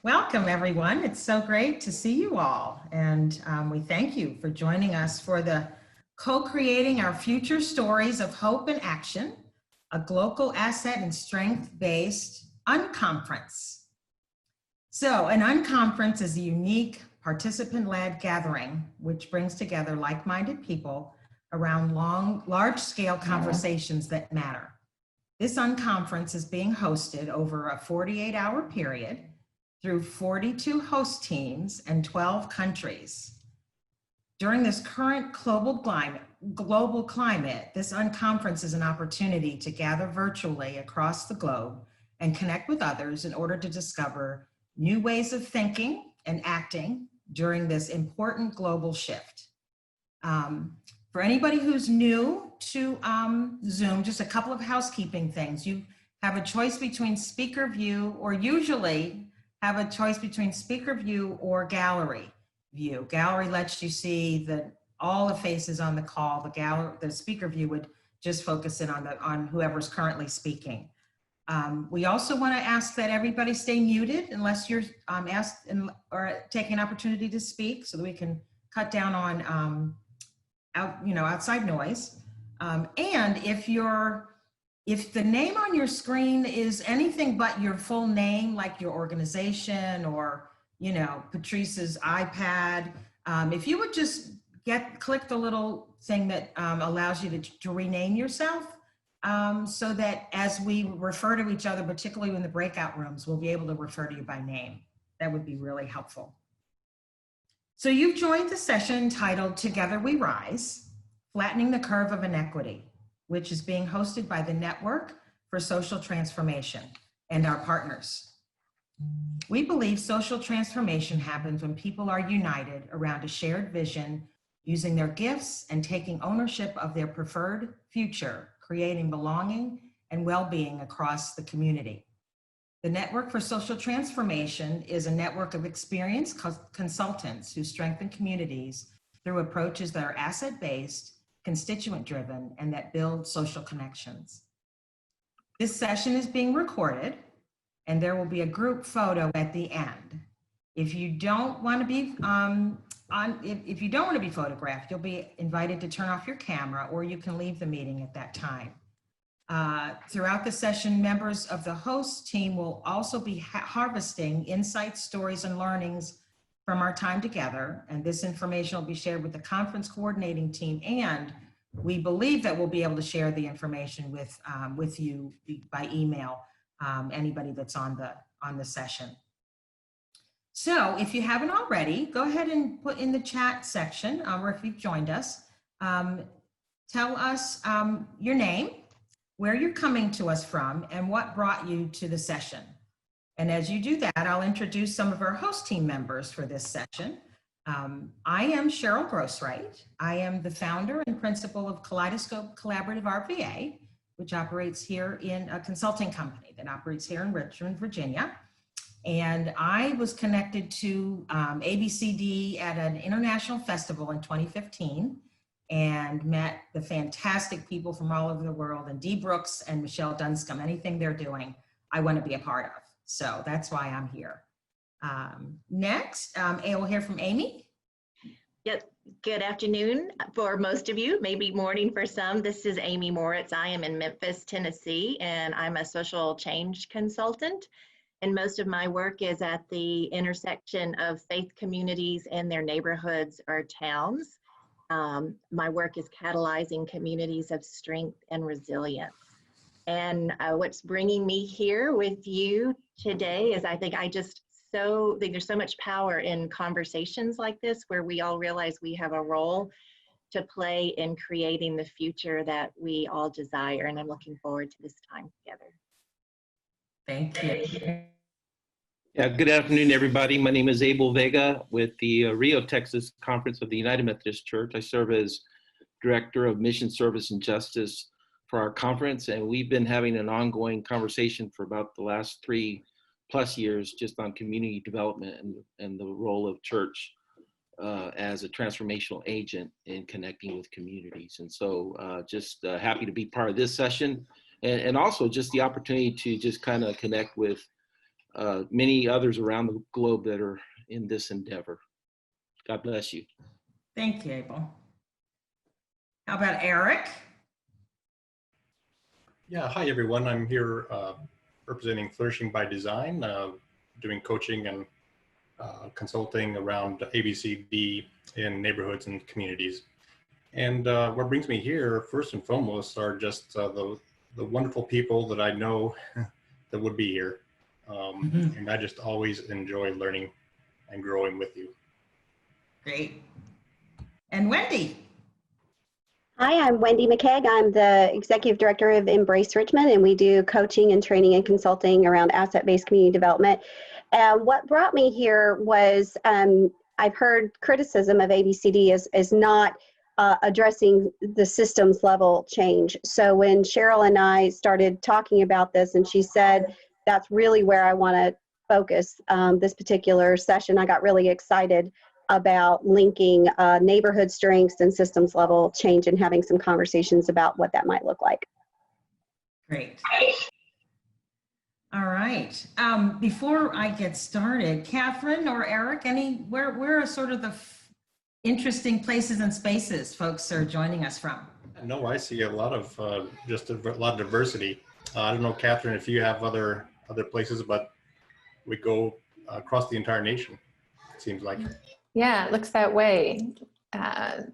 Welcome, everyone. It's so great to see you all. And we thank you for joining us for the Co-Creating Our Future Stories of Hope and Action, a Glocal Asset and Strength-Based Unconference. So an unconference is a unique participant-led gathering which brings together like-minded people around large-scale conversations that matter. This unconference is being hosted over a 48-hour period through 42 host teams and 12 countries. During this current global climate, this unconference is an opportunity to gather virtually across the globe and connect with others in order to discover new ways of thinking and acting during this important global shift. For anybody who's new to Zoom, just a couple of housekeeping things. You have a choice between speaker view, or usually have a choice between speaker view or gallery view. Gallery lets you see all the faces on the call. The speaker view would just focus in on whoever's currently speaking. We also want to ask that everybody stay muted unless you're asked or taking an opportunity to speak, so that we can cut down on outside noise. And if the name on your screen is anything but your full name, like your organization or, Patrice's iPad, if you would just click the little thing that allows you to rename yourself, so that as we refer to each other, particularly in the breakout rooms, we'll be able to refer to you by name. That would be really helpful. So you've joined the session titled Together We Rise, Flattening the Curve of Inequity, which is being hosted by the Network for Social Transformation and our partners. We believe social transformation happens when people are united around a shared vision, using their gifts and taking ownership of their preferred future, creating belonging and well-being across the community. The Network for Social Transformation is a network of experienced consultants who strengthen communities through approaches that are asset-based, constituent-driven, and that build social connections. This session is being recorded, and there will be a group photo at the end. If you don't want to be if you don't want to be photographed, you'll be invited to turn off your camera, or you can leave the meeting at that time. Throughout the session, members of the host team will also be harvesting insights, stories, and learnings from our time together. And this information will be shared with the conference coordinating team. And we believe that we'll be able to share the information with you by email, anybody that's on the session. So if you haven't already, go ahead and put in the chat section, or if you've joined us, tell us your name, where you're coming to us from, and what brought you to the session. And as you do that, I'll introduce some of our host team members for this session. I am Cheryl Grosswright. I am the founder and principal of Kaleidoscope Collaborative RVA, which operates here in a consulting company that operates here in Richmond, Virginia. And I was connected to ABCD at an international festival in 2015. And met the fantastic people from all over the world, and Dee Brooks and Michelle Dunscombe. Anything they're doing, I want to be a part of. So that's why I'm here. Next, we'll hear from Amy. Yep. Good afternoon for most of you, maybe morning for some. This is Amy Moritz. I am in Memphis, Tennessee, and I'm a social change consultant. And most of my work is at the intersection of faith communities and their neighborhoods or towns. My work is catalyzing communities of strength and resilience. And what's bringing me here with you today is I think there's so much power in conversations like this, where we all realize we have a role to play in creating the future that we all desire. And I'm looking forward to this time together. Thank you. Yeah, good afternoon, everybody. My name is Abel Vega with the Rio, Texas Conference of the United Methodist Church. I serve as Director of Mission Service and Justice for our conference, and we've been having an ongoing conversation for about the last 3+ years just on community development and the role of church as a transformational agent in connecting with communities. And so just happy to be part of this session, and also just the opportunity to just kind of connect with many others around the globe that are in this endeavor. God bless you. Thank you, Abel. How about Eric? Yeah, hi everyone. I'm here representing Flourishing by Design, doing coaching and consulting around ABCD in neighborhoods and communities. And what brings me here, first and foremost, are just the wonderful people that I know that would be here. And I just always enjoy learning and growing with you. Great. And Wendy? Hi, I'm Wendy McKeag. I'm the Executive Director of Embrace Richmond, and we do coaching and training and consulting around asset-based community development. What brought me here was I've heard criticism of ABCD as not addressing the systems level change. So when Cheryl and I started talking about this, and she said, that's really where I want to focus this particular session, I got really excited about linking neighborhood strengths and systems level change and having some conversations about what that might look like. Great. All right. Before I get started, Catherine or Eric, where are sort of the interesting places and spaces folks are joining us from? No, I see a lot of just a lot of diversity. I don't know, Catherine, if you have other places, but we go across the entire nation, it seems like. Yeah, it looks that way.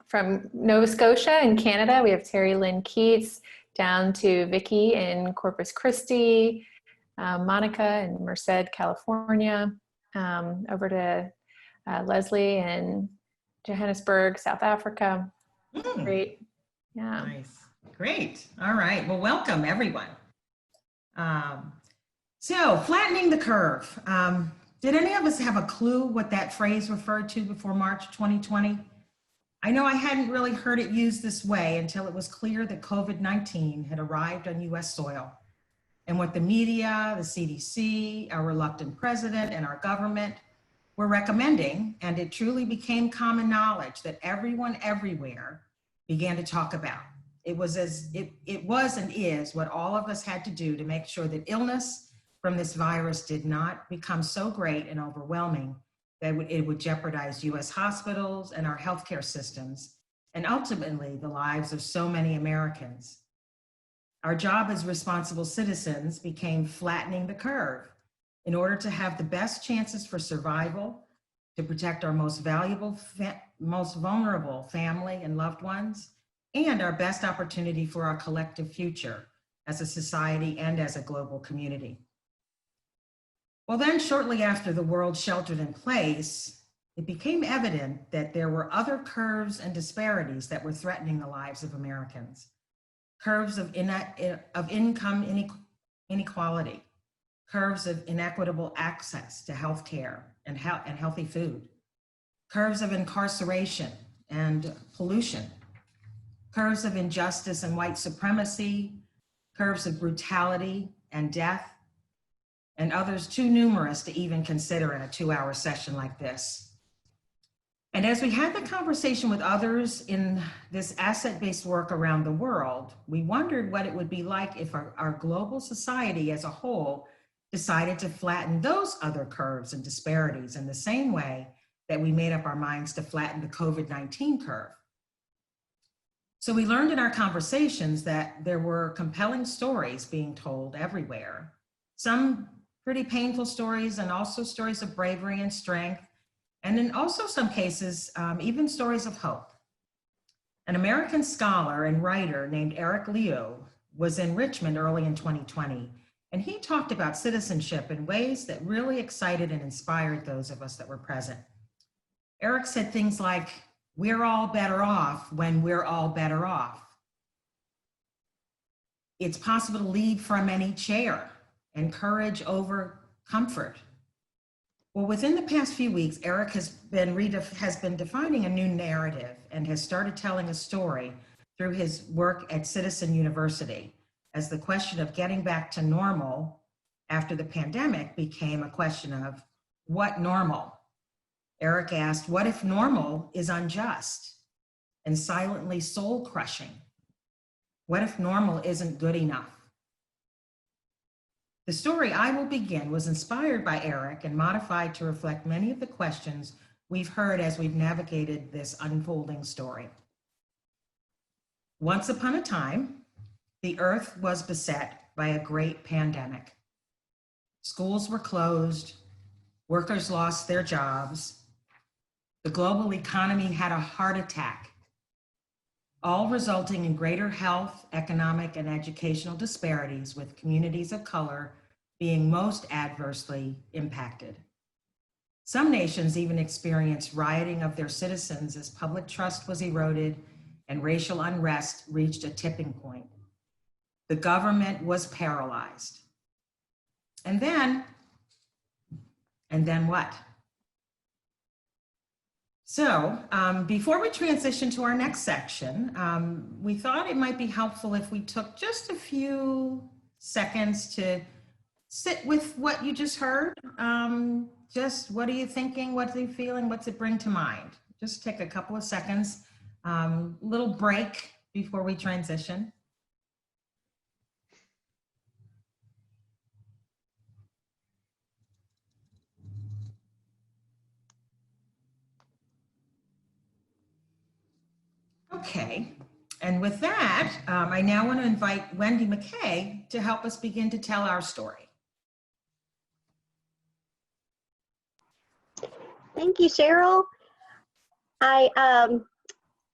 From Nova Scotia in Canada, we have Terry Lynn Keats, down to Vicky in Corpus Christi, Monica in Merced, California, over to Leslie in Johannesburg, South Africa. Great. Yeah. Nice. Great. All right. Well, welcome everyone. So flattening the curve. Did any of us have a clue what that phrase referred to before March 2020? I know I hadn't really heard it used this way until it was clear that COVID-19 had arrived on US soil. And what the media, the CDC, our reluctant president, and our government were recommending, and it truly became common knowledge that everyone everywhere began to talk about. It was and is what all of us had to do to make sure that illness from this virus did not become so great and overwhelming that it would jeopardize US hospitals and our healthcare systems, and ultimately the lives of so many Americans. Our job as responsible citizens became flattening the curve in order to have the best chances for survival, to protect our most valuable, most vulnerable family and loved ones, and our best opportunity for our collective future as a society and as a global community. Well, then shortly after the world sheltered in place, it became evident that there were other curves and disparities that were threatening the lives of Americans. Curves of income inequality, curves of inequitable access to healthcare and healthy food, curves of incarceration and pollution, curves of injustice and white supremacy, curves of brutality and death, and others too numerous to even consider in a 2-hour session like this. And as we had the conversation with others in this asset-based work around the world, we wondered what it would be like if our global society as a whole decided to flatten those other curves and disparities in the same way that we made up our minds to flatten the COVID-19 curve. So we learned in our conversations that there were compelling stories being told everywhere, some pretty painful stories, and also stories of bravery and strength, and in also some cases, even stories of hope. An American scholar and writer named Eric Leo was in Richmond early in 2020, and he talked about citizenship in ways that really excited and inspired those of us that were present. Eric said things like, "We're all better off when we're all better off. It's possible to lead from any chair, and courage over comfort." Well, within the past few weeks, Eric has been defining a new narrative and has started telling a story through his work at Citizen University, as the question of getting back to normal after the pandemic became a question of what normal? Eric asked, what if normal is unjust and silently soul crushing? What if normal isn't good enough? The story I will begin was inspired by Eric and modified to reflect many of the questions we've heard as we've navigated this unfolding story. Once upon a time, the earth was beset by a great pandemic. Schools were closed, workers lost their jobs, the global economy had a heart attack, all resulting in greater health, economic, and educational disparities, with communities of color being most adversely impacted. Some nations even experienced rioting of their citizens as public trust was eroded and racial unrest reached a tipping point. The government was paralyzed. And then what? So before we transition to our next section, we thought it might be helpful if we took just a few seconds to sit with what you just heard. Just what are you thinking? What are you feeling? What's it bring to mind? Just take a couple of seconds, little break before we transition. Okay, and with that, I now want to invite Wendy McKay to help us begin to tell our story. Thank you, Cheryl. I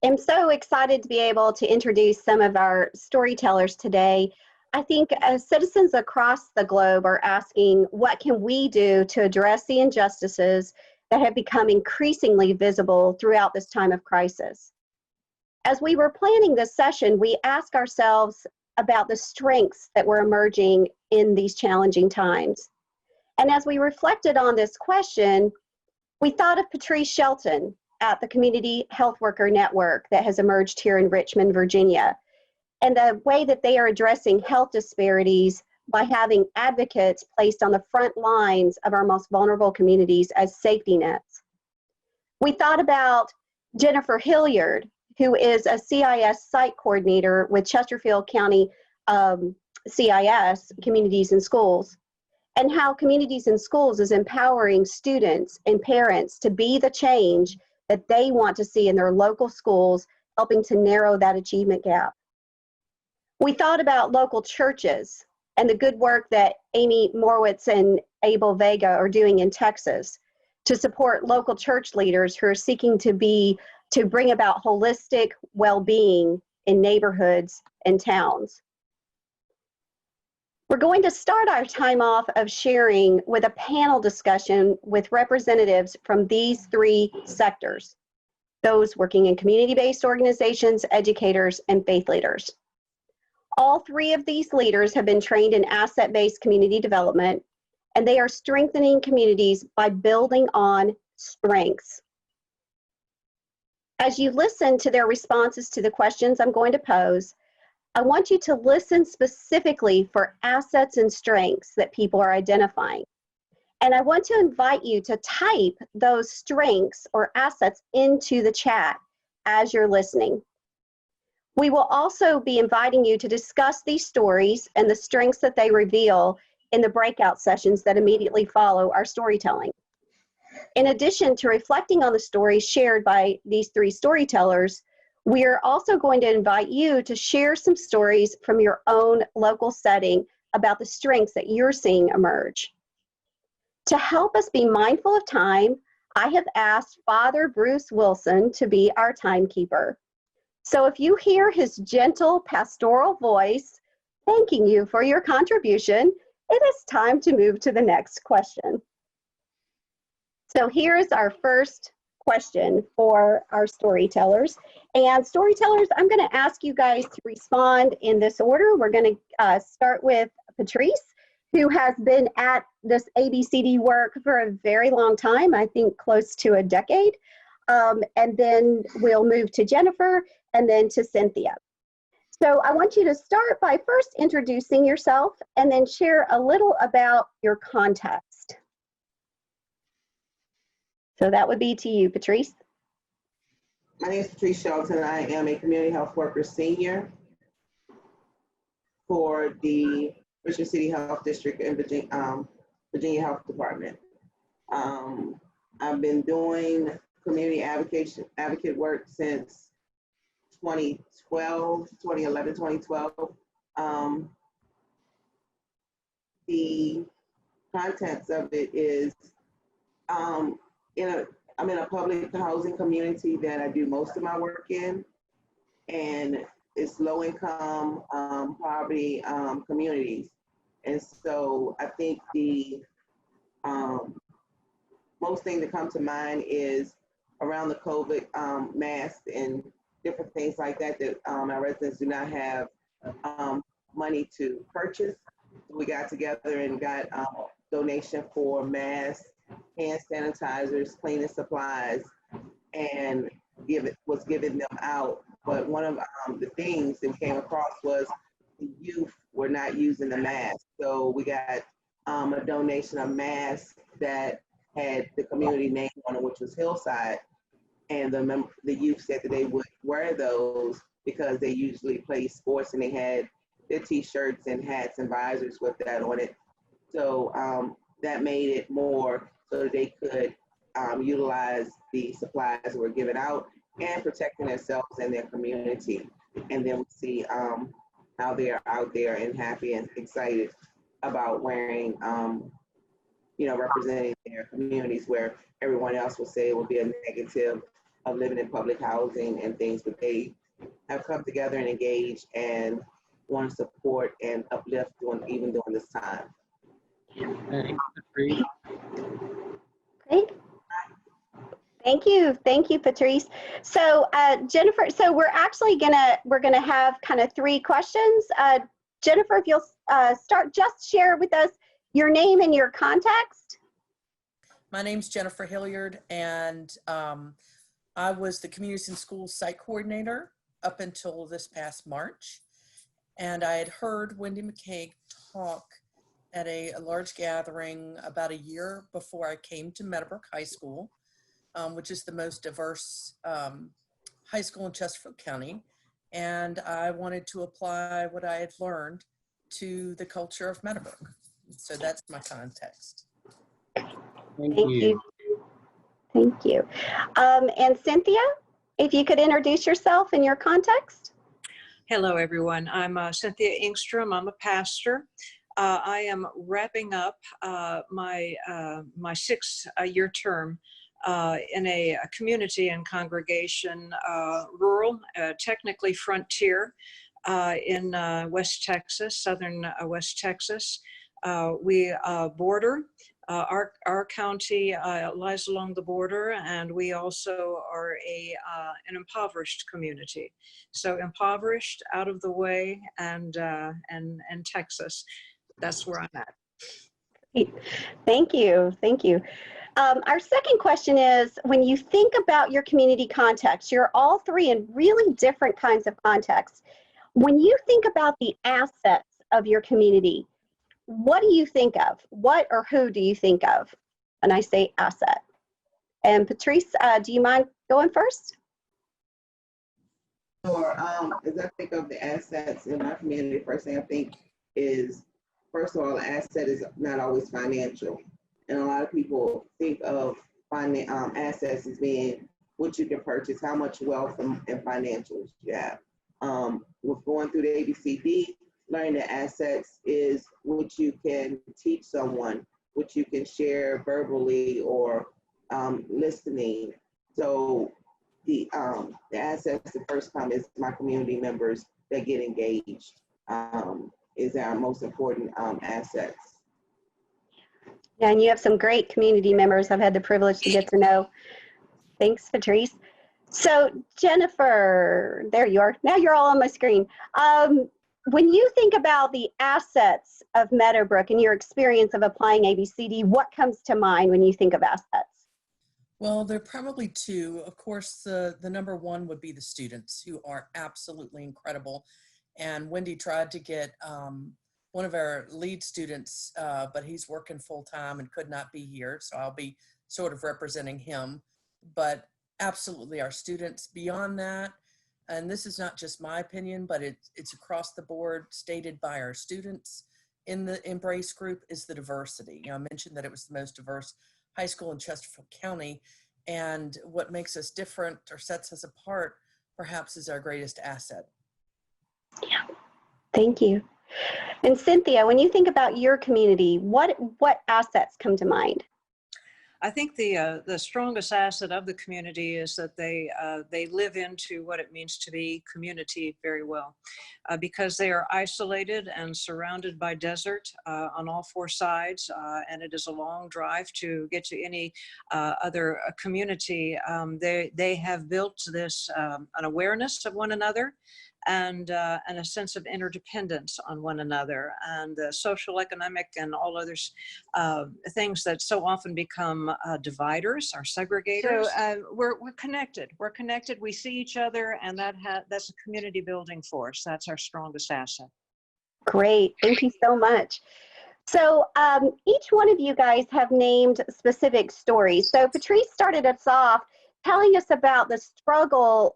am so excited to be able to introduce some of our storytellers today. I think as citizens across the globe are asking, what can we do to address the injustices that have become increasingly visible throughout this time of crisis? As we were planning this session, we asked ourselves about the strengths that were emerging in these challenging times. And as we reflected on this question, we thought of Patrice Shelton at the Community Health Worker Network that has emerged here in Richmond, Virginia, and the way that they are addressing health disparities by having advocates placed on the front lines of our most vulnerable communities as safety nets. We thought about Jenniferilliard, who is a CIS site coordinator with Chesterfield County CIS, Communities in Schools, and how Communities in Schools is empowering students and parents to be the change that they want to see in their local schools, helping to narrow that achievement gap. We thought about local churches and the good work that Amy Morwitz and Abel Vega are doing in Texas to support local church leaders who are seeking to bring about holistic well-being in neighborhoods and towns. We're going to start our time off of sharing with a panel discussion with representatives from these three sectors, those working in community-based organizations, educators, and faith leaders. All three of these leaders have been trained in asset-based community development, and they are strengthening communities by building on strengths. As you listen to their responses to the questions I'm going to pose, I want you to listen specifically for assets and strengths that people are identifying. And I want to invite you to type those strengths or assets into the chat as you're listening. We will also be inviting you to discuss these stories and the strengths that they reveal in the breakout sessions that immediately follow our storytelling. In addition to reflecting on the stories shared by these three storytellers, we are also going to invite you to share some stories from your own local setting about the strengths that you're seeing emerge. To help us be mindful of time, I have asked Father Bruce Wilson to be our timekeeper. So if you hear his gentle pastoral voice thanking you for your contribution, it is time to move to the next question. So here's our first question for our storytellers. And storytellers, I'm going to ask you guys to respond in this order. We're going to start with Patrice, who has been at this ABCD work for a very long time, I think close to a decade. And then we'll move to Jennifer and then to Cynthia. So I want you to start by first introducing yourself and then share a little about your context. So that would be to you, Patrice. My name is Patrice Shelton. I am a community health worker senior for the Richmond City Health District and Virginia Health Department. I've been doing community advocate work since 2011, 2012. The contents of it is, I'm in a public housing community that I do most of my work in, and it's low income, poverty communities. And so I think the most thing that comes to mind is around the COVID masks and different things like that, that our residents do not have money to purchase. We got together and got donation for masks, hand sanitizers, cleaning supplies, and was giving them out. But one of the things that we came across was the youth were not using the mask. So we got a donation of masks that had the community name on it, which was Hillside. And the youth said that they would wear those because they usually play sports, and they had their t-shirts and hats and visors with that on it. So that made it more so that they could utilize the supplies that were given out and protecting themselves and their community. And then we see how they're out there and happy and excited about wearing, representing their communities, where everyone else will say it will be a negative of living in public housing and things, but they have come together and engaged and want to support and uplift even during this time. Great. Thank you, Patrice. So Jennifer, so we're actually gonna have kind of 3 questions. Jennifer, if you'll just share with us your name and your context. My name's Jenniferilliard, and I was the Communities and Schools Site Coordinator up until this past March. And I had heard Wendy McCaig talk at a large gathering about a year before I came to Meadowbrook High School, which is the most diverse high school in Chesterfield County. And I wanted to apply what I had learned to the culture of Meadowbrook. So that's my context. Thank you. Thank you. And Cynthia, if you could introduce yourself and your context. Hello, everyone. I'm Cynthia Engstrom. I'm a pastor. I am wrapping up my 6-year term in a community and congregation, rural, technically frontier, in West Texas, southern West Texas. We border. Our county lies along the border, and we also are an impoverished community. So impoverished, out of the way, and Texas. That's where I'm at. Thank you. Thank you. Our second question is, when you think about your community context, you're all 3 in really different kinds of contexts. When you think about the assets of your community, what do you think of? What or who do you think of when I say asset? And Patrice, do you mind going first? Sure. As I think of the assets in my community, first thing I think is, first of all, the asset is not always financial. And a lot of people think of assets as being what you can purchase, how much wealth and financials you have. With going through the ABCD, learning the assets is what you can teach someone, what you can share verbally or listening. So the assets that first come is my community members that get engaged, is our most important assets. Yeah, and you have some great community members I've had the privilege to get to know. Thanks, Patrice. So Jennifer, there you are. Now you're all on my screen. When you think about the assets of Meadowbrook and your experience of applying ABCD, what comes to mind when you think of assets? Well, there are probably 2. Of course, the number 1 would be the students, who are absolutely incredible. And Wendy tried to get one of our lead students, but he's working full time and could not be here. So I'll be sort of representing him. But absolutely our students. Beyond that, and this is not just my opinion, but it's across the board stated by our students, in the Embrace group is the diversity. You know, I mentioned that it was the most diverse high school in Chesterfield County, and what makes us different or sets us apart perhaps is our greatest asset. Yeah, thank you. And Cynthia, when you think about your community, what assets come to mind? I think the strongest asset of the community is that they live into what it means to be community very well, because they are isolated and surrounded by desert on all four sides, and it is a long drive to get to any other community. They have built this an awareness of one another, and a sense of interdependence on one another, and social, economic, and all others things that so often become dividers or segregators. So we're connected. We're connected. We see each other, and that's a community building force. That's our strongest asset. Great. Thank you so much. So each one of you guys have named specific stories. So Patrice started us off telling us about the struggle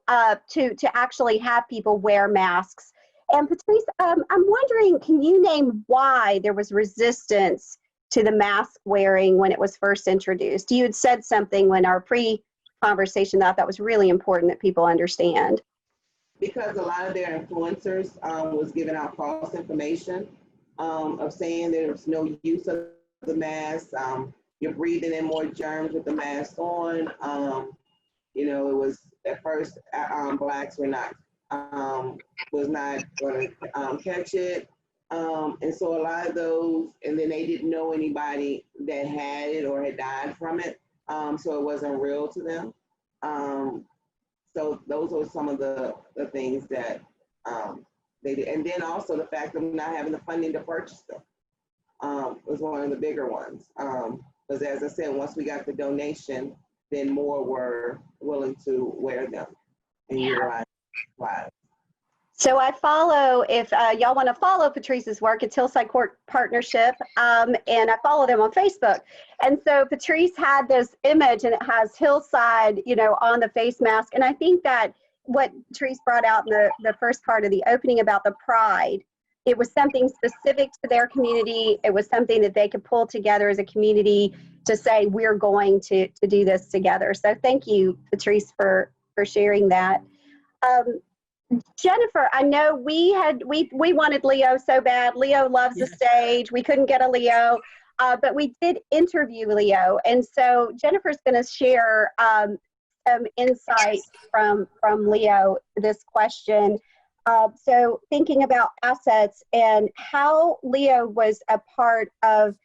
to actually have people wear masks. And Patrice, I'm wondering, can you name why there was resistance to the mask wearing when it was first introduced? You had said something when our pre-conversation that I thought was really important that people understand. Because a lot of their influencers was giving out false information of saying there's no use of the mask. You're breathing in more germs with the mask on. You know, it was at first blacks were not was not going to catch it, and so a lot of those, and then they didn't know anybody that had it or had died from it, so it wasn't real to them. So those are some of the things that they did, and then also the fact of not having the funding to purchase them was one of the bigger ones. Because as I said, once we got the donation, then more were willing to wear them and utilize lives. So I follow, if y'all want to follow Patrice's work, it's Hillside Court Partnership, and I follow them on Facebook. And so Patrice had this image, and it has Hillside, you know, on the face mask. And I think that what Patrice brought out in the first part of the opening about the pride, it was something specific to their community. It was something that they could pull together as a community to say, we're going to do this together. So thank you, Patrice, for sharing that. Jennifer, I know we wanted Leo so bad. Leo loves the stage. We couldn't get a Leo, but we did interview Leo. And so Jennifer's going to share some insight from Leo to this question. So thinking about assets and how Leo was a part of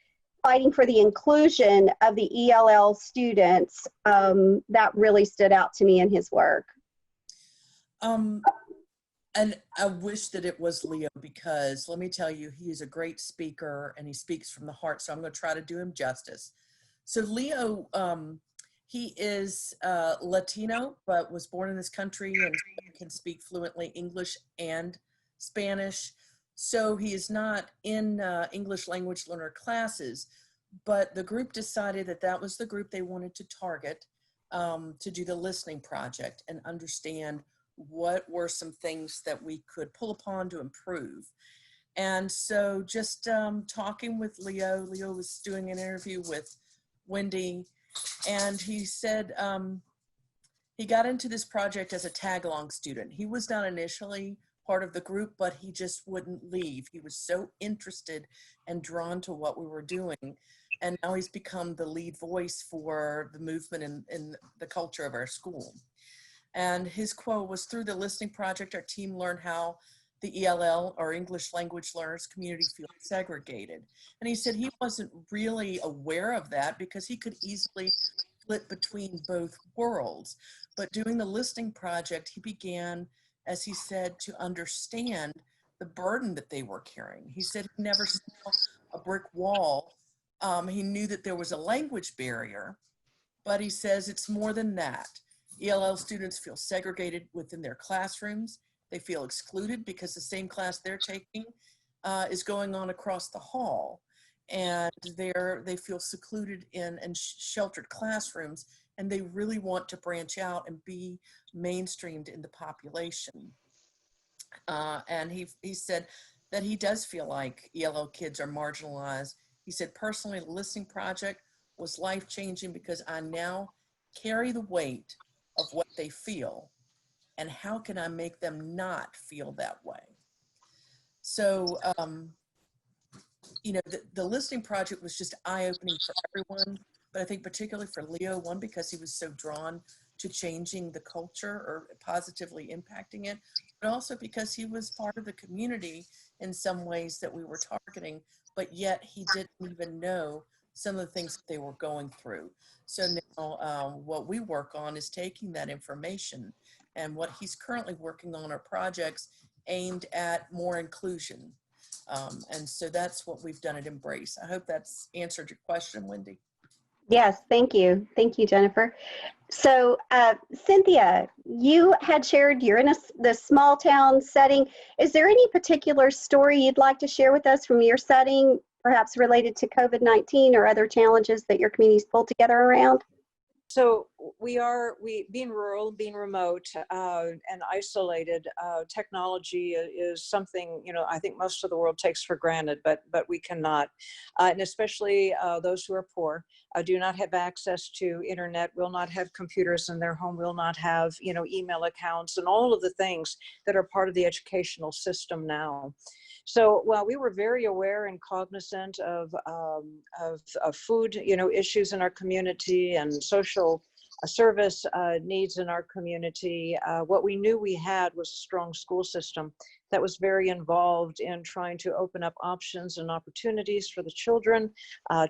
fighting for the inclusion of the ELL students, that really stood out to me in his work. And I wish that it was Leo, because let me tell you, he is a great speaker and he speaks from the heart. So I'm going to try to do him justice. So Leo, he is Latino, but was born in this country and can speak fluently English and Spanish. So he is not in English language learner classes, but the group decided that that was the group they wanted to target to do the listening project and understand what were some things that we could pull upon to improve. And so just talking with Leo was doing an interview with Wendy, and he said he got into this project as a tag-along student. He was not initially part of the group, but he just wouldn't leave. He was so interested and drawn to what we were doing. And now he's become the lead voice for the movement in the culture of our school. And his quote was, through the listening project, our team learned how the ELL, or English language learners community, feels segregated. And he said he wasn't really aware of that because he could easily split between both worlds. But doing the listening project, he began, as he said, to understand the burden that they were carrying. He said he never saw a brick wall. He knew that there was a language barrier, but he says it's more than that. ELL students feel segregated within their classrooms. They feel excluded because the same class they're taking is going on across the hall. And they feel secluded in sheltered classrooms, and they really want to branch out and be mainstreamed in the population. And he said that he does feel like ELL kids are marginalized. He said, personally, the listening project was life-changing because I now carry the weight of what they feel, and how can I make them not feel that way? So, you know, the listening project was just eye-opening for everyone, but I think particularly for Leo, one, because he was so drawn to changing the culture or positively impacting it, but also because he was part of the community in some ways that we were targeting, but yet he didn't even know some of the things that they were going through. So now what we work on is taking that information, and what he's currently working on are projects aimed at more inclusion. And so that's what we've done at Embrace. I hope that's answered your question, Wendy. Yes, thank you. Thank you, Jennifer. So, Cynthia, you had shared you're in the small town setting. Is there any particular story you'd like to share with us from your setting, perhaps related to COVID-19 or other challenges that your community's pulled together around? So we being rural, being remote, and isolated, technology is something, you know, I think most of the world takes for granted, but we cannot. And especially those who are poor, do not have access to internet, will not have computers in their home, will not have, you know, email accounts and all of the things that are part of the educational system now. So while we were very aware and cognizant of food, you know, issues in our community and social service needs in our community, what we knew we had was a strong school system that was very involved in trying to open up options and opportunities for the children,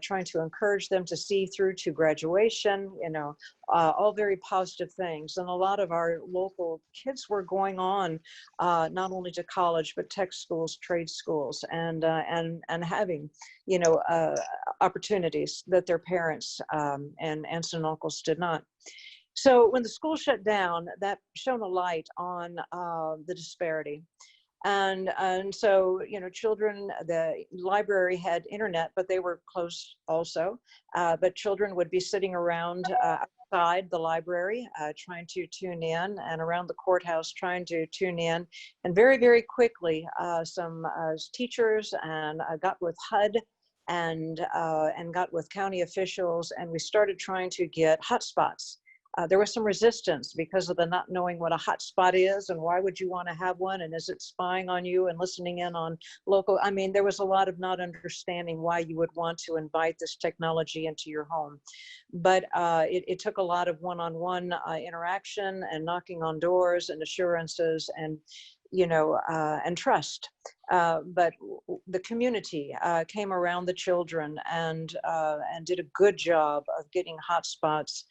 trying to encourage them to see through to graduation, you know, all very positive things. And a lot of our local kids were going on not only to college, but tech schools, trade schools, and having, you know, opportunities that their parents and aunts and uncles did not. So when the school shut down, that shone a light on the disparity. And so, you know, children, the library had internet, but they were closed also. But children would be sitting around outside the library trying to tune in, and around the courthouse trying to tune in. And very, very quickly, some teachers and got with HUD and got with county officials, and we started trying to get hotspots. There was some resistance because of the not knowing what a hotspot is and why would you want to have one, and is it spying on you and listening in on local. I mean, there was a lot of not understanding why you would want to invite this technology into your home. But it took a lot of one-on-one interaction and knocking on doors and assurances and, you know, and trust. But the community came around the children and did a good job of getting hotspots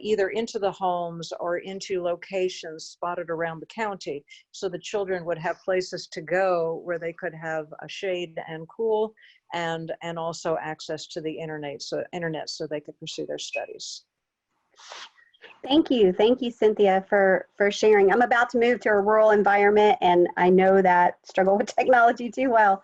either into the homes or into locations spotted around the county, so the children would have places to go where they could have a shade and cool, and also access to the internet so they could pursue their studies. Thank you, Cynthia, for sharing. I'm about to move to a rural environment, and I know that struggle with technology too well.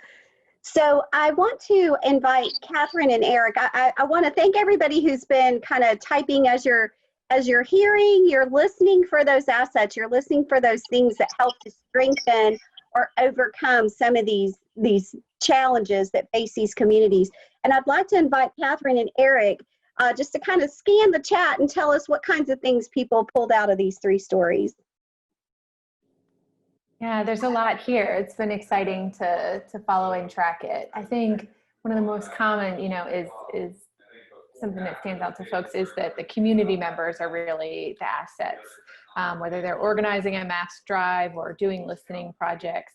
So I want to invite Catherine and Eric. I want to thank everybody who's been kind of typing as you're hearing, you're listening for those assets, you're listening for those things that help to strengthen or overcome some of these challenges that face these communities. And I'd like to invite Catherine and Eric just to kind of scan the chat and tell us what kinds of things people pulled out of these 3 stories. Yeah, there's a lot here. It's been exciting to follow and track it. I think one of the most common, you know, is something that stands out to folks is that the community members are really the assets, whether they're organizing a mass drive or doing listening projects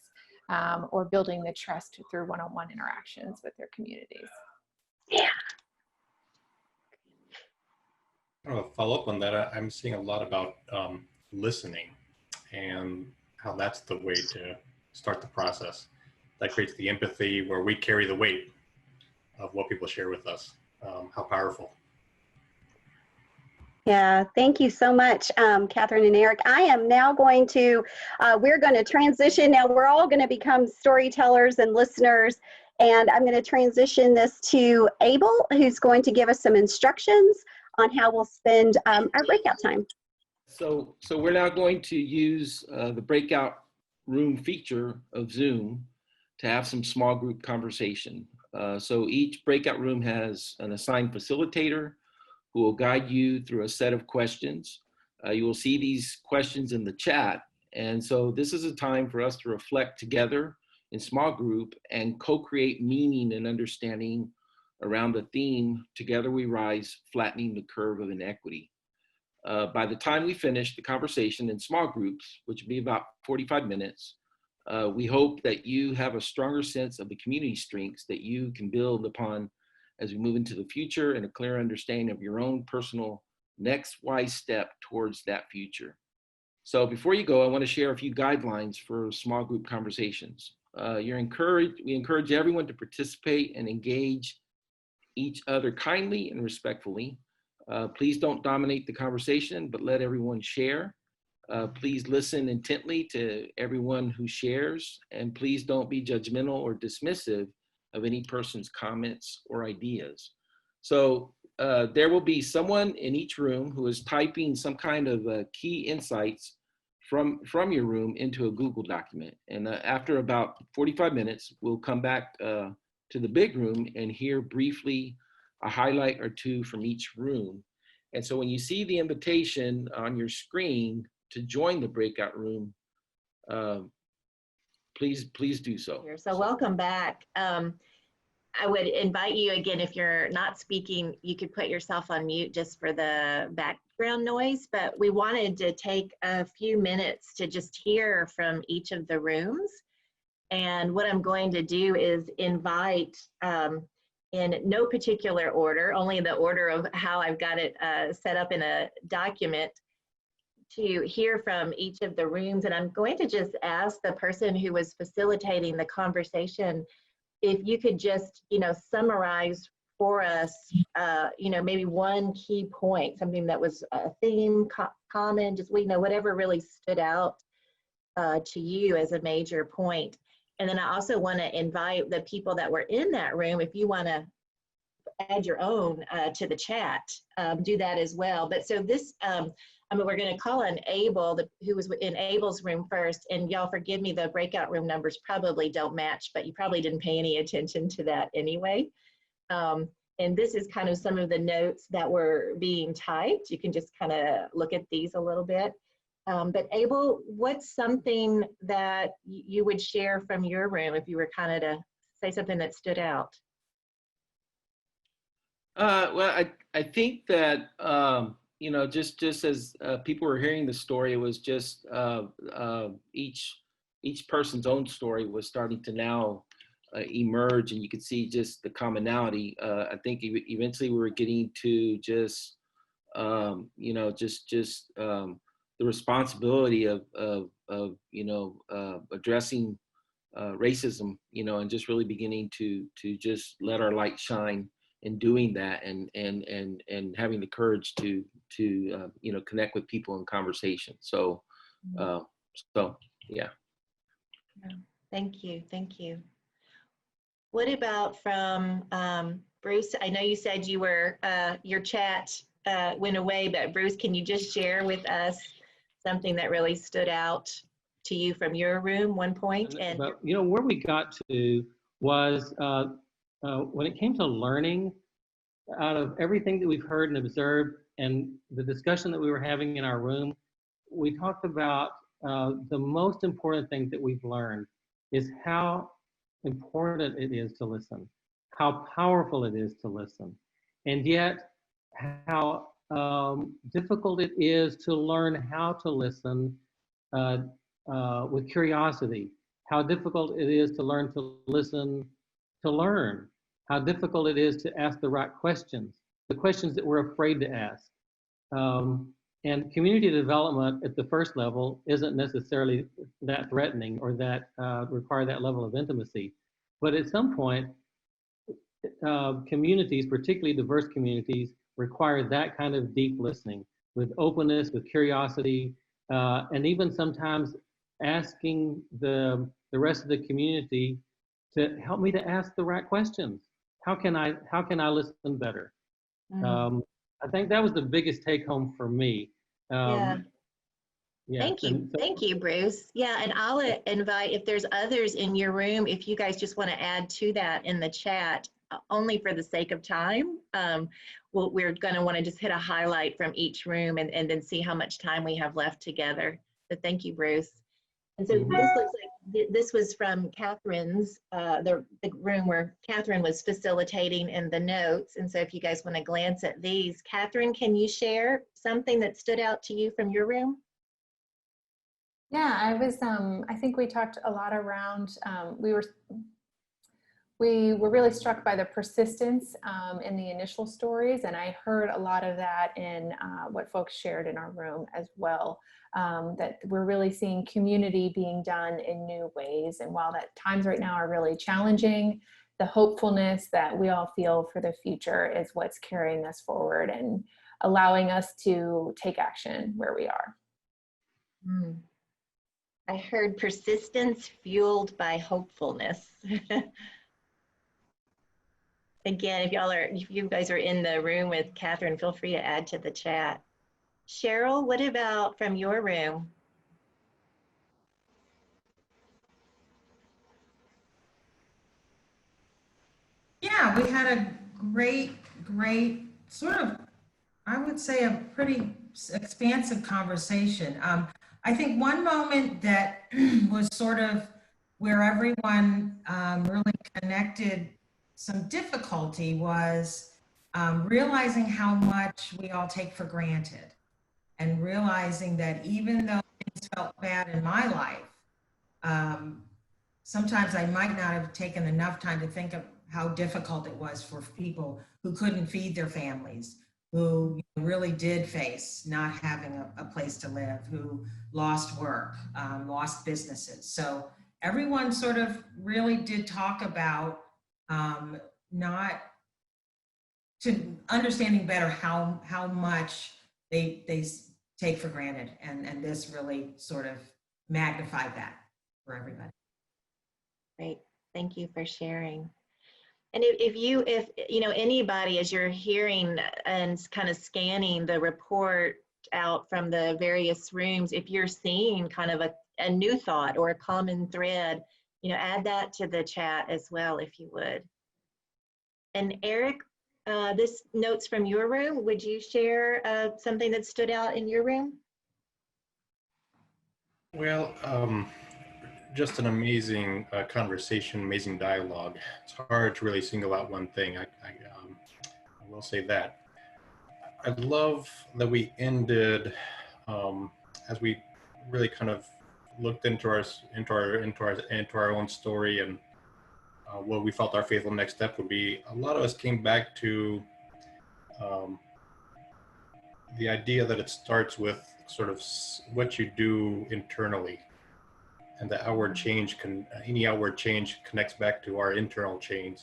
or building the trust through one-on-one interactions with their communities. Yeah. Follow up on that. I'm seeing a lot about listening and how that's the way to start the process. That creates the empathy where we carry the weight of what people share with us. How powerful. Yeah, thank you so much, Catherine and Eric. I am now going to, we're going to transition. Now we're all going to become storytellers and listeners, and I'm going to transition this to Abel, who's going to give us some instructions on how we'll spend our breakout time. So we're now going to use the breakout room feature of Zoom to have some small group conversation. So each breakout room has an assigned facilitator who will guide you through a set of questions. You will see these questions in the chat. And so this is a time for us to reflect together in small group and co-create meaning and understanding around the theme, Together We Rise, Flattening the Curve of Inequity. By the time we finish the conversation in small groups, which will be about 45 minutes, we hope that you have a stronger sense of the community strengths that you can build upon as we move into the future, and a clear understanding of your own personal next wise step towards that future. So before you go, I want to share a few guidelines for small group conversations. We encourage everyone to participate and engage each other kindly and respectfully. Please don't dominate the conversation, but let everyone share. Please listen intently to everyone who shares, and please don't be judgmental or dismissive of any person's comments or ideas. So there will be someone in each room who is typing some kind of key insights from your room into a Google document. And after about 45 minutes, we'll come back to the big room and hear briefly a highlight or two from each room. And so when you see the invitation on your screen to join the breakout room, please do so. So welcome back. I would invite you again, if you're not speaking, you could put yourself on mute just for the background noise, but we wanted to take a few minutes to just hear from each of the rooms. And what I'm going to do is invite, in no particular order, only the order of how I've got it set up in a document, to hear from each of the rooms. And I'm going to just ask the person who was facilitating the conversation if you could just, summarize for us, maybe one key point, something that was a theme, common, just, whatever really stood out to you as a major point. And then I also want to invite the people that were in that room, if you want to add your own to the chat, do that as well. But so this, we're going to call on Abel, who was in Abel's room first. And y'all forgive me, the breakout room numbers probably don't match, but you probably didn't pay any attention to that anyway. And this is kind of some of the notes that were being typed. You can just kind of look at these a little bit. But Abel, what's something that you would share from your room if you were kind of to say something that stood out? Well, I think that, just as people were hearing the story, it was just each person's own story was starting to now emerge, and you could see just the commonality. I think eventually we were getting to just, the responsibility of addressing racism, and just really beginning to just let our light shine in doing that, and having the courage to connect with people in conversation. So yeah. Thank you. What about from Bruce? I know you said you were your chat went away, but Bruce, can you just share with us something that really stood out to you from your room, one point? And where we got to was when it came to learning, out of everything that we've heard and observed and the discussion that we were having in our room, we talked about the most important thing that we've learned is how important it is to listen, how powerful it is to listen, and yet how difficult it is to learn how to listen with curiosity, how difficult it is to learn to listen to learn, how difficult it is to ask the right questions, the questions that we're afraid to ask. And community development at the first level isn't necessarily that threatening or that require that level of intimacy. But at some point, communities, particularly diverse communities, require that kind of deep listening with openness, with curiosity, and even sometimes asking the rest of the community to help me to ask the right questions. How can I listen better? I think that was the biggest take home for me. Yeah, Thank you. and so- Thank you, Bruce. Yeah, and I'll invite, if there's others in your room, if you guys just want to add to that in the chat, only for the sake of time, we're going to want to just hit a highlight from each room and then see how much time we have left together. So thank you, Bruce. And so this looks like this was from Catherine's, the room where Catherine was facilitating in the notes. And so if you guys want to glance at these, Catherine, can you share something that stood out to you from your room? Yeah, I think we talked a lot around, we were really struck by the persistence in the initial stories, and I heard a lot of that in what folks shared in our room as well, that we're really seeing community being done in new ways. And while that times right now are really challenging, the hopefulness that we all feel for the future is what's carrying us forward and allowing us to take action where we are. Mm. I heard persistence fueled by hopefulness. Again, if you guys are in the room with Catherine, feel free to add to the chat. Cheryl, what about from your room? Yeah, we had a great sort of, I would say, a pretty expansive conversation. I think one moment that was sort of where everyone really connected some difficulty was realizing how much we all take for granted, and realizing that even though things felt bad in my life, sometimes I might not have taken enough time to think of how difficult it was for people who couldn't feed their families, who really did face not having a place to live, who lost work, lost businesses. So everyone sort of really did talk about not to understanding better how much they take for granted, and this really sort of magnified that for everybody. Great, thank you for sharing. And if you know anybody, as you're hearing and kind of scanning the report out from the various rooms, if you're seeing kind of a new thought or a common thread, add that to the chat as well, if you would. And Eric, this notes from your room. Would you share something that stood out in your room? Well, just an amazing conversation, amazing dialogue. It's hard to really single out one thing. I will say that. I love that we ended as we really kind of looked into our own story and what we felt our faithful next step would be. A lot of us came back to the idea that it starts with sort of what you do internally. And the outward change any outward change connects back to our internal change.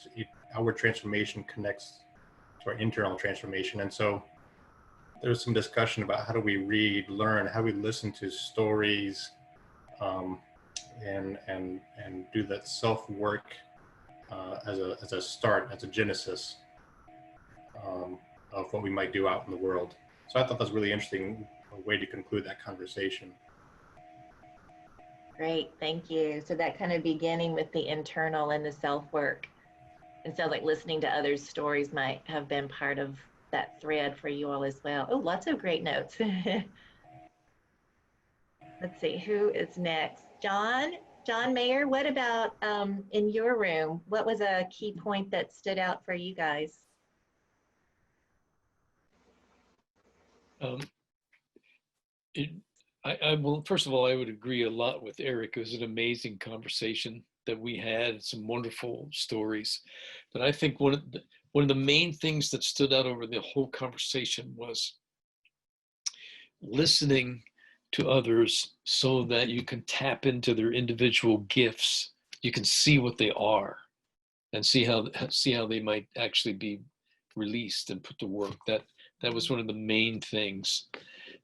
Outward transformation connects to our internal transformation. And so there's some discussion about how do we read, learn, how we listen to stories, and do that self work as a start, as a genesis of what we might do out in the world. So I thought that was really interesting, a way to conclude that conversation. Great, thank you. So that kind of beginning with the internal and the self-work. It sounds like listening to others' stories might have been part of that thread for you all as well. Oh, lots of great notes. Let's see, who is next? John Mayer, what about in your room? What was a key point that stood out for you guys? Well, first of all, I would agree a lot with Eric. It was an amazing conversation that we had, some wonderful stories. But I think one of the main things that stood out over the whole conversation was listening to others so that you can tap into their individual gifts. You can see what they are and see how they might actually be released and put to work. That was one of the main things.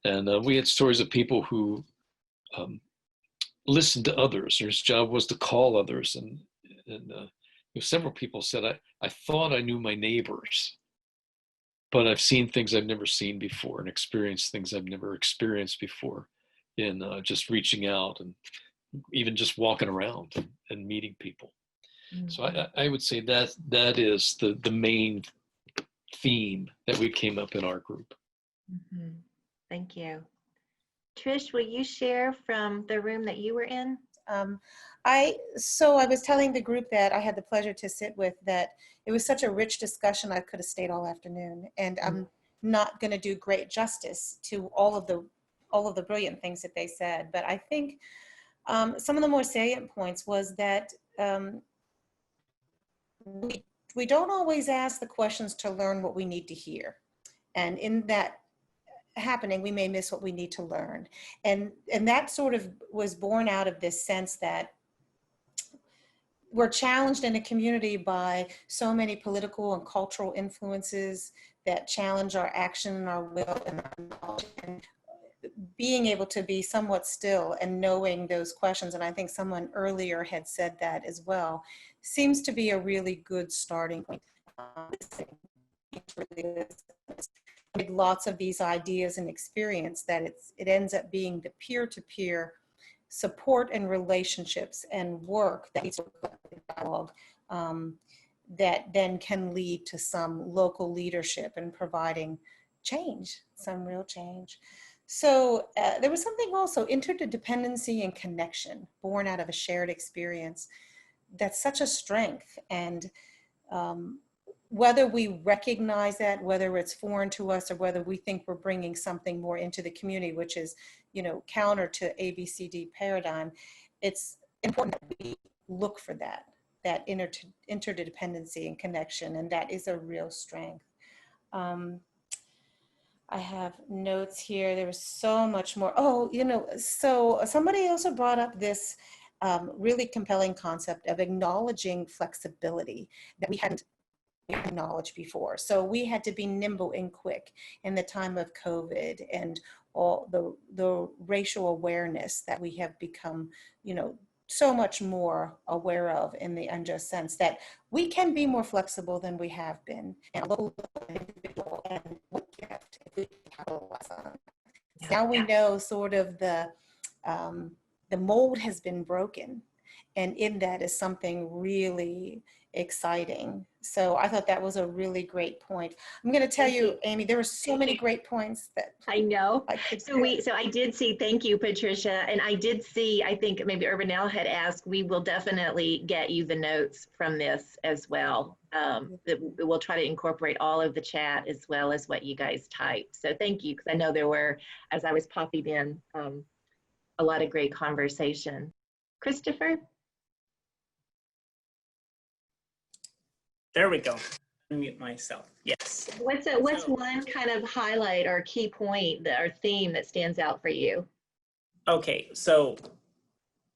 And we had stories of people who listened to others. Their job was to call others. And several people said, I thought I knew my neighbors, but I've seen things I've never seen before and experienced things I've never experienced before. in just reaching out and even just walking around and meeting people. So I would say that is the main theme that we came up in our group. Thank you. Trish, will you share from the room that you were in? I was telling the group that I had the pleasure to sit with that it was such a rich discussion. I could have stayed all afternoon, and I'm not going to do great justice to all of the brilliant things that they said. But I think some of the more salient points was that we don't always ask the questions to learn what we need to hear, and in that happening, we may miss what we need to learn. And that sort of was born out of this sense that we're challenged in a community by so many political and cultural influences that challenge our action and our will and our knowledge. And being able to be somewhat still and knowing those questions, and I think someone earlier had said that as well, seems to be a really good starting point. With lots of these ideas and experience, that it ends up being the peer-to-peer support and relationships and work that is dialogue that then can lead to some local leadership and providing change, some real change. So there was something also, interdependency and connection born out of a shared experience. That's such a strength. And whether we recognize that, whether it's foreign to us or whether we think we're bringing something more into the community, which is, counter to ABCD paradigm, it's important that we look for that interdependency and connection, and that is a real strength. I have notes here. There was so much more. So somebody also brought up this really compelling concept of acknowledging flexibility that we hadn't acknowledged before. So we had to be nimble and quick in the time of COVID and all the racial awareness that we have become, so much more aware of, in the unjust sense that we can be more flexible than we have been. And individual, and what gift if we capitalize on it. Now we know sort of the mold has been broken, and in that is something really exciting. So I thought that was a really great point. I'm going to tell you, Amy, there were so many great points that I know. So I did see, thank you, Patricia. And I did see, I think maybe Urbanelle had asked, we will definitely get you the notes from this as well. We'll try to incorporate all of the chat as well as what you guys typed. So thank you, because I know there were, as I was popping in, a lot of great conversation. Christopher? There we go. Unmute myself. Yes. What's one kind of highlight or key point or theme that stands out for you? Okay, so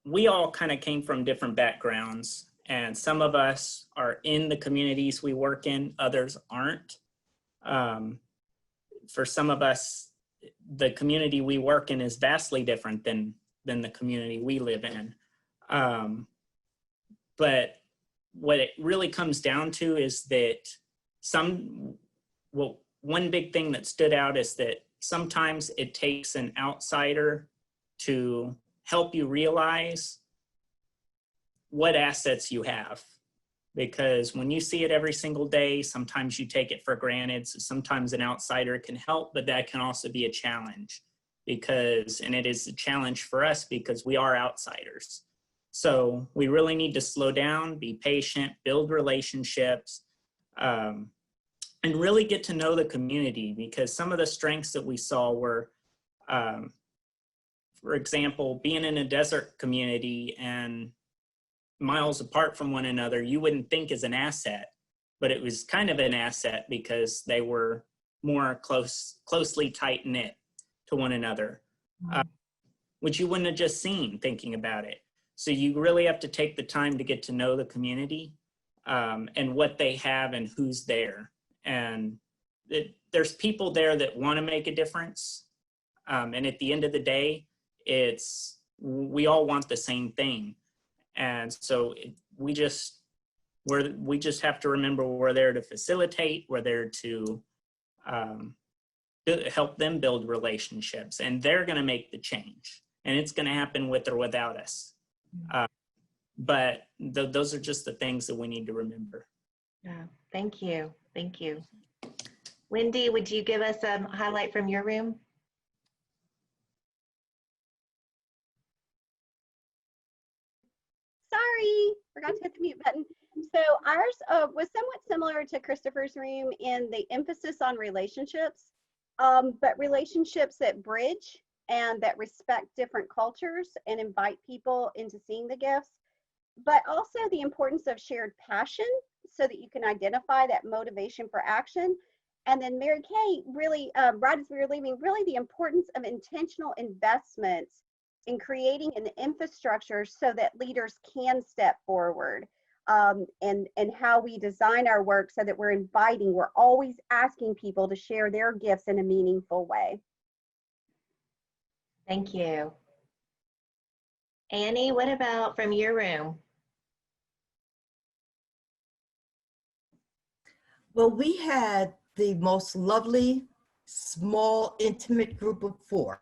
we all kind of came from different backgrounds, and some of us are in the communities we work in, others aren't. For some of us, the community we work in is vastly different than the community we live in. But what it really comes down to is that one big thing that stood out is that sometimes it takes an outsider to help you realize what assets you have. Because when you see it every single day, sometimes you take it for granted. So sometimes an outsider can help, but that can also be a challenge and it is a challenge for us because we are outsiders. So we really need to slow down, be patient, build relationships, and really get to know the community, because some of the strengths that we saw were, for example, being in a desert community and miles apart from one another, you wouldn't think is an asset, but it was kind of an asset because they were more closely tight-knit to one another, which you wouldn't have just seen thinking about it. So you really have to take the time to get to know the community and what they have and who's there. And there's people there that want to make a difference. And at the end of the day, we all want the same thing. And so we just have to remember we're there to facilitate, we're there to help them build relationships, and they're going to make the change. and it's going to happen with or without us. But those are just the things that we need to remember. Yeah, thank you. Thank you. Wendy, would you give us a highlight from your room? Sorry, forgot to hit the mute button. So ours was somewhat similar to Christopher's room in the emphasis on relationships, but relationships that bridge and that respect different cultures and invite people into seeing the gifts, but also the importance of shared passion so that you can identify that motivation for action. And then Mary Kay, really, right as we were leaving, really the importance of intentional investments in creating an infrastructure so that leaders can step forward, and how we design our work so that we're inviting, we're always asking people to share their gifts in a meaningful way. Thank you. Annie, what about from your room? Well, we had the most lovely, small, intimate group of 4.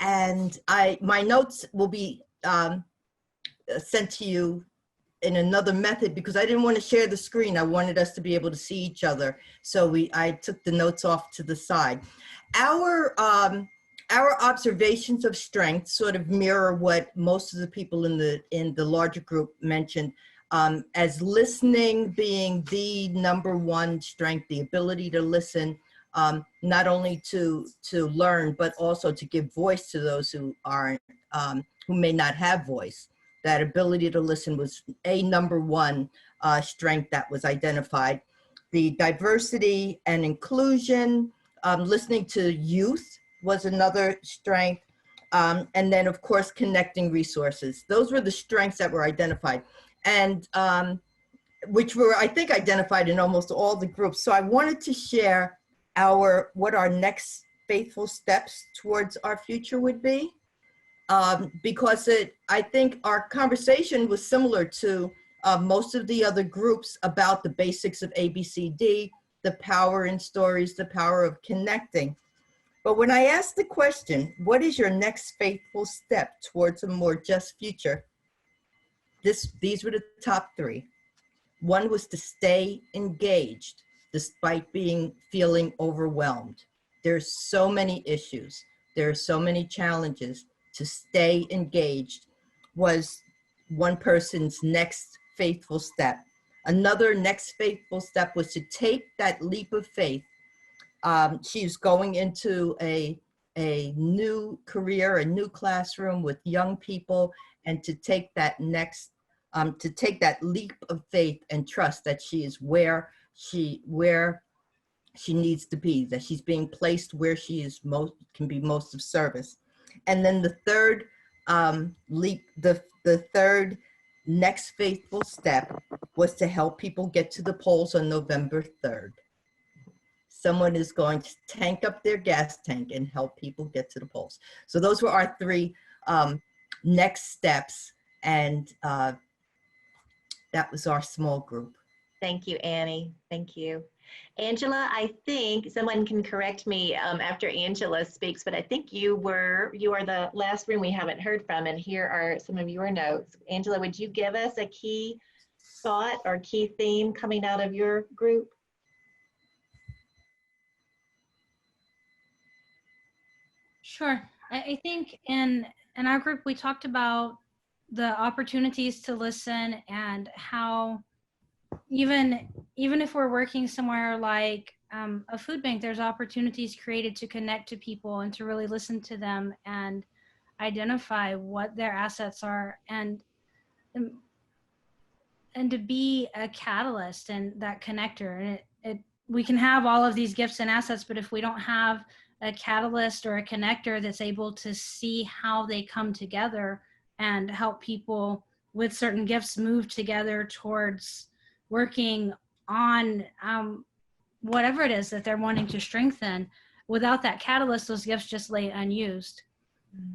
And my notes will be sent to you in another method because I didn't want to share the screen. I wanted us to be able to see each other. So I took the notes off to the side. Our observations of strength sort of mirror what most of the people in the larger group mentioned, as listening being the #1 strength, the ability to listen, not only to learn, but also to give voice to those who aren't, who may not have voice. That ability to listen was a #1 strength that was identified. The diversity and inclusion, listening to youth was another strength. And then of course, connecting resources. Those were the strengths that were identified, and which were, I think, identified in almost all the groups. So I wanted to share what our next faithful steps towards our future would be, because I think our conversation was similar to most of the other groups about the basics of ABCD, the power in stories, the power of connecting. But when I asked the question, what is your next faithful step towards a more just future? These were the top 3. One was to stay engaged despite feeling overwhelmed. There's so many issues. There are so many challenges. To stay engaged was one person's next faithful step. Another next faithful step was to take that leap of faith. She's going into a new career, a new classroom with young people, and to take that leap of faith and trust that she is where she needs to be, that she's being placed where she is can be most of service. And then the third leap, the third next faithful step was to help people get to the polls on November 3rd. Someone is going to tank up their gas tank and help people get to the polls. So those were our 3 next steps. And that was our small group. Thank you, Annie. Thank you. Angela, I think someone can correct me after Angela speaks, but I think you are the last room we haven't heard from, and here are some of your notes. Angela, would you give us a key thought or key theme coming out of your group? Sure. I think in our group, we talked about the opportunities to listen and how even if we're working somewhere like a food bank, there's opportunities created to connect to people and to really listen to them and identify what their assets are, and to be a catalyst and that connector. And we can have all of these gifts and assets, but if we don't have a catalyst or a connector that's able to see how they come together and help people with certain gifts move together towards working on whatever it is that they're wanting to strengthen, without that catalyst, those gifts just lay unused.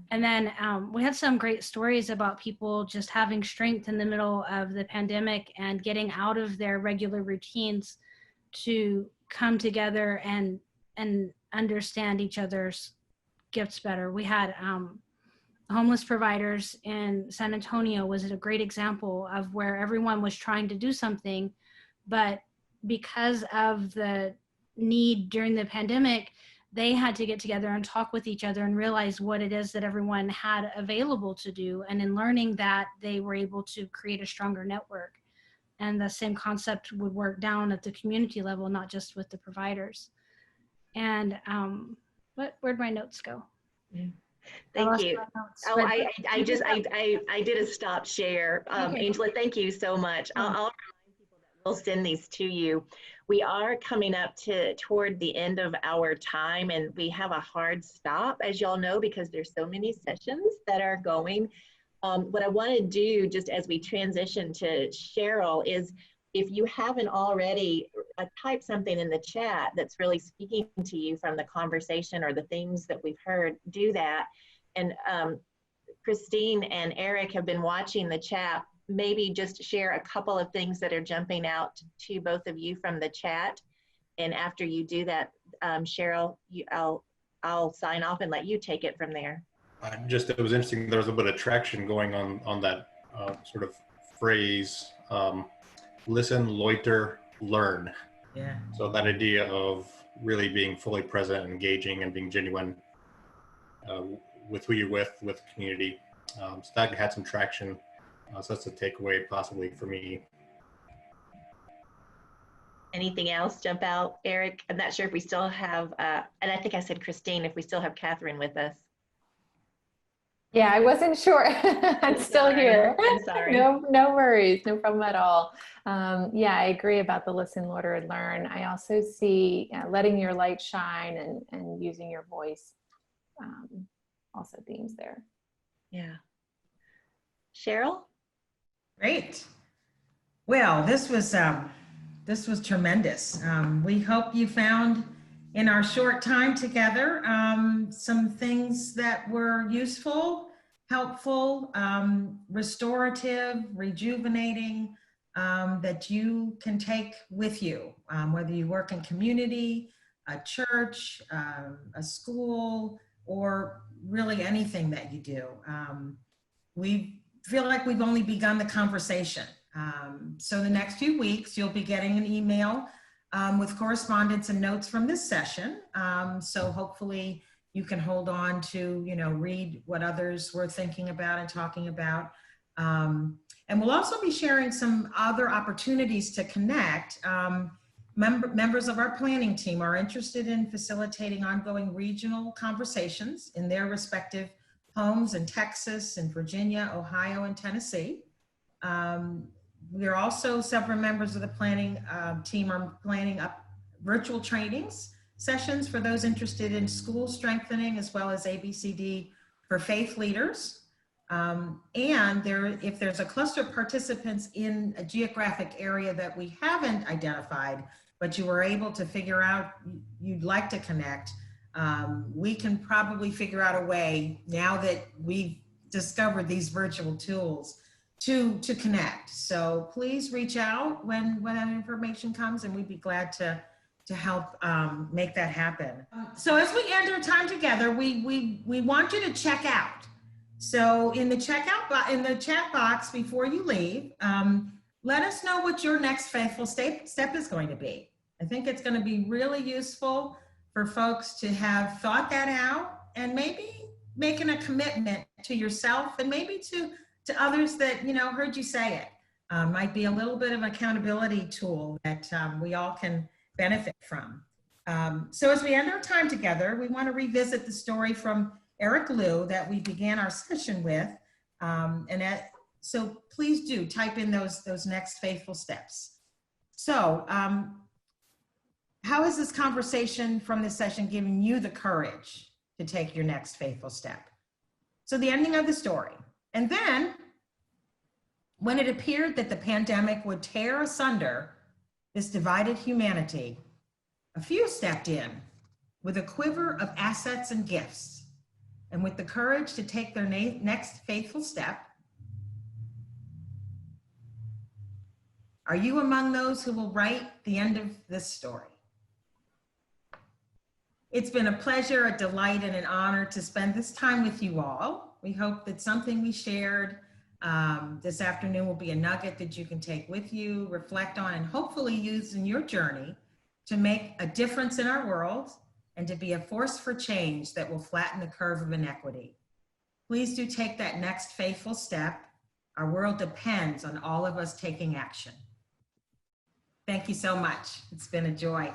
And then we had some great stories about people just having strength in the middle of the pandemic and getting out of their regular routines to come together and understand each other's gifts better. We had homeless providers in San Antonio was a great example of where everyone was trying to do something, but because of the need during the pandemic, they had to get together and talk with each other and realize what it is that everyone had available to do. And in learning that, they were able to create a stronger network. And the same concept would work down at the community level, not just with the providers. And where'd my notes go? Yeah. Thank you. Notes, oh, I did a stop share. Okay. Angela, thank you so much. I'll remind people that we'll send these to you. We are coming up toward the end of our time, and we have a hard stop, as y'all know, because there's so many sessions that are going. What I want to do, just as we transition to Cheryl, is if you haven't already, type something in the chat that's really speaking to you from the conversation or the themes that we've heard, do that. And Christine and Eric have been watching the chat. Maybe just share a couple of things that are jumping out to both of you from the chat. And after you do that, Cheryl, I'll sign off and let you take it from there. It was interesting. There was a bit of traction going on that sort of phrase, listen, loiter, learn. Yeah. So that idea of really being fully present, engaging, and being genuine with who you're with the community. So that had some traction. So that's a takeaway possibly for me. Anything else jump out, Eric? I'm not sure if we still have, and I think I said Christine, if we still have Catherine with us. Yeah, I wasn't sure. I'm still here. I'm sorry. No worries, no problem at all. Yeah, I agree about the listen, loiter, and learn. I also see letting your light shine and using your voice. Also themes there. Yeah. Cheryl? Great. Well, this was tremendous. We hope you found in our short time together some things that were useful, helpful, restorative, rejuvenating, that you can take with you, whether you work in community, a church, a school, or really anything that you do. We feel like we've only begun the conversation. So the next few weeks, you'll be getting an email with correspondence and notes from this session. So hopefully you can hold on to, read what others were thinking about and talking about. And we'll also be sharing some other opportunities to connect. Members of our planning team are interested in facilitating ongoing regional conversations in their respective homes in Texas and Virginia, Ohio, and Tennessee. We are also, several members of the planning team are planning up virtual trainings sessions for those interested in school strengthening, as well as ABCD for faith leaders. And if there's a cluster of participants in a geographic area that we haven't identified, but you were able to figure out you'd like to connect, we can probably figure out a way, now that we've discovered these virtual tools, to connect. So please reach out when that information comes, and we'd be glad to help make that happen. So as we end our time together, we want you to check out. So in the chat box before you leave, let us know what your next faithful step is going to be. I think it's going to be really useful for folks to have thought that out, and maybe making a commitment to yourself and maybe to others that heard you say it. Might be a little bit of an accountability tool that we all can benefit from. So as we end our time together, we want to revisit the story from Eric Liu that we began our session with. So please do type in those next faithful steps. So how has this conversation from this session given you the courage to take your next faithful step? So the ending of the story. And then, when it appeared that the pandemic would tear asunder this divided humanity, a few stepped in with a quiver of assets and gifts, and with the courage to take their next faithful step. Are you among those who will write the end of this story? It's been a pleasure, a delight, and an honor to spend this time with you all. We hope that something we shared this afternoon will be a nugget that you can take with you, reflect on, and hopefully use in your journey to make a difference in our world and to be a force for change that will flatten the curve of inequity. Please do take that next faithful step. Our world depends on all of us taking action. Thank you so much. It's been a joy.